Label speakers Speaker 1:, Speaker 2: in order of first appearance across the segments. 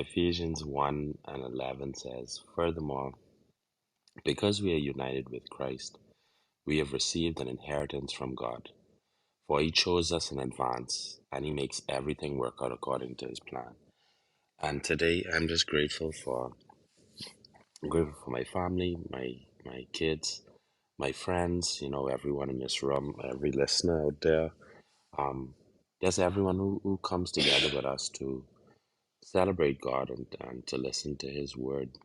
Speaker 1: Ephesians 1 and 11 says, "Furthermore, because we are united with Christ, we have received an inheritance from God. For he chose us in advance, and he makes everything work out according to his plan." And today, I'm grateful for my family, my kids, my friends. Everyone in this room, every listener out there. Um, just everyone who comes together with us to celebrate God and to listen to His word.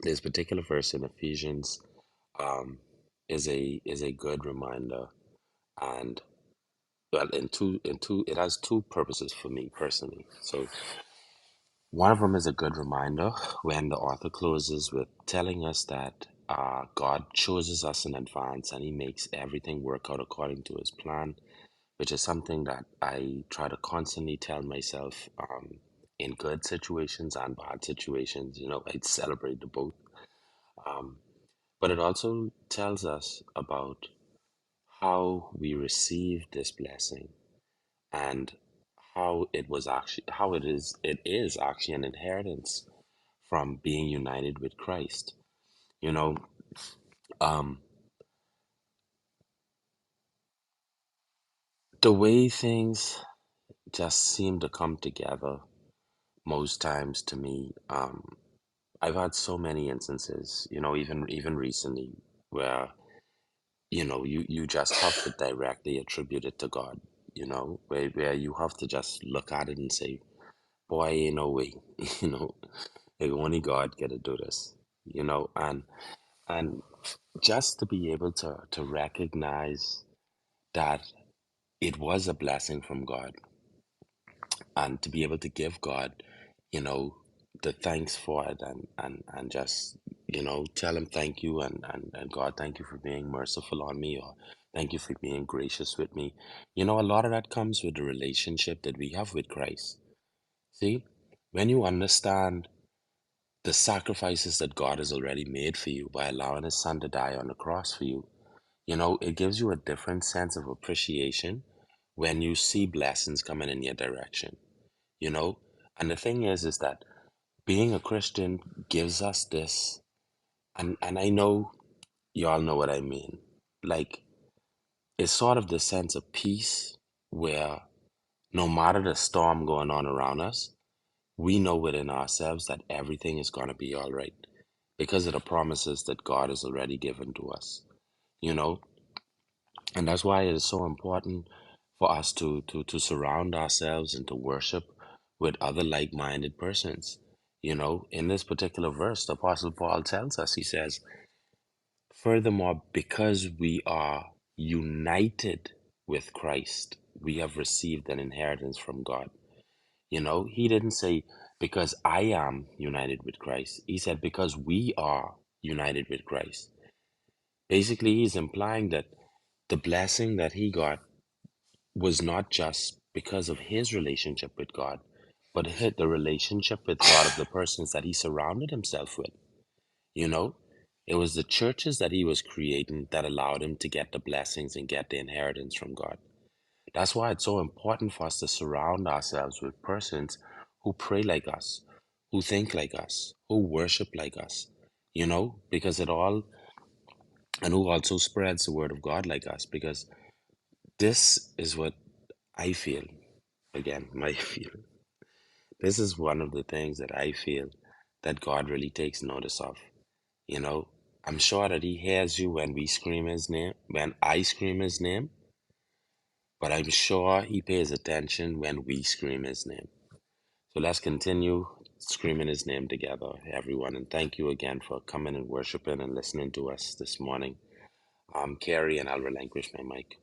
Speaker 1: This particular verse in Ephesians um, is a good reminder, and well, it has two purposes for me personally. So one of them is a good reminder when the author closes with telling us that God chooses us in advance and He makes everything work out according to His plan, which is something that I try to constantly tell myself in good situations and bad situations. I celebrate the both. Um, but it also tells us about how we receive this blessing and how it is actually an inheritance from being united with Christ. You know, um, the way things just seem to come together most times to me. I've had so many instances, even recently, where you just have to directly attribute it to God. Where you have to just look at it and say, "Boy, ain't no way," you know, like only God can do this. And just to be able to recognize that it was a blessing from God, and to be able to give God, you know, the thanks for it, and just, tell him thank you, and God, thank you for being merciful on me, or thank you for being gracious with me. A lot of that comes with the relationship that we have with Christ. See, when you understand the sacrifices that God has already made for you by allowing his son to die on the cross for you, it gives you a different sense of appreciation when you see blessings coming in your direction, you know? And the thing is that being a Christian gives us this, and I know y'all know what I mean. Like, it's sort of the sense of peace where no matter the storm going on around us, we know within ourselves that everything is going to be all right because of the promises that God has already given to us, you know? And that's why it is so important for us to surround ourselves and to worship with other like-minded persons. In this particular verse, the Apostle Paul tells us, he says, "Furthermore, because we are united with Christ, we have received an inheritance from God." He didn't say, "Because I am united with Christ." He said, "Because we are united with Christ." Basically, he's implying that the blessing that he got was not just because of his relationship with God, but the relationship with God of the persons that he surrounded himself with. You know, it was the churches that he was creating that allowed him to get the blessings and get the inheritance from God. That's why it's so important for us to surround ourselves with persons who pray like us, who think like us, who worship like us, because it all, and who also spreads the word of God like us, because this is what I feel. Again, my feeling. This is one of the things that I feel that God really takes notice of. You know, I'm sure that He hears you when we scream His name, when I scream His name, but I'm sure He pays attention when we scream His name. So let's continue screaming His name together, everyone. And thank you again for coming and worshiping and listening to us this morning. I'm Carrie, and I'll relinquish my mic.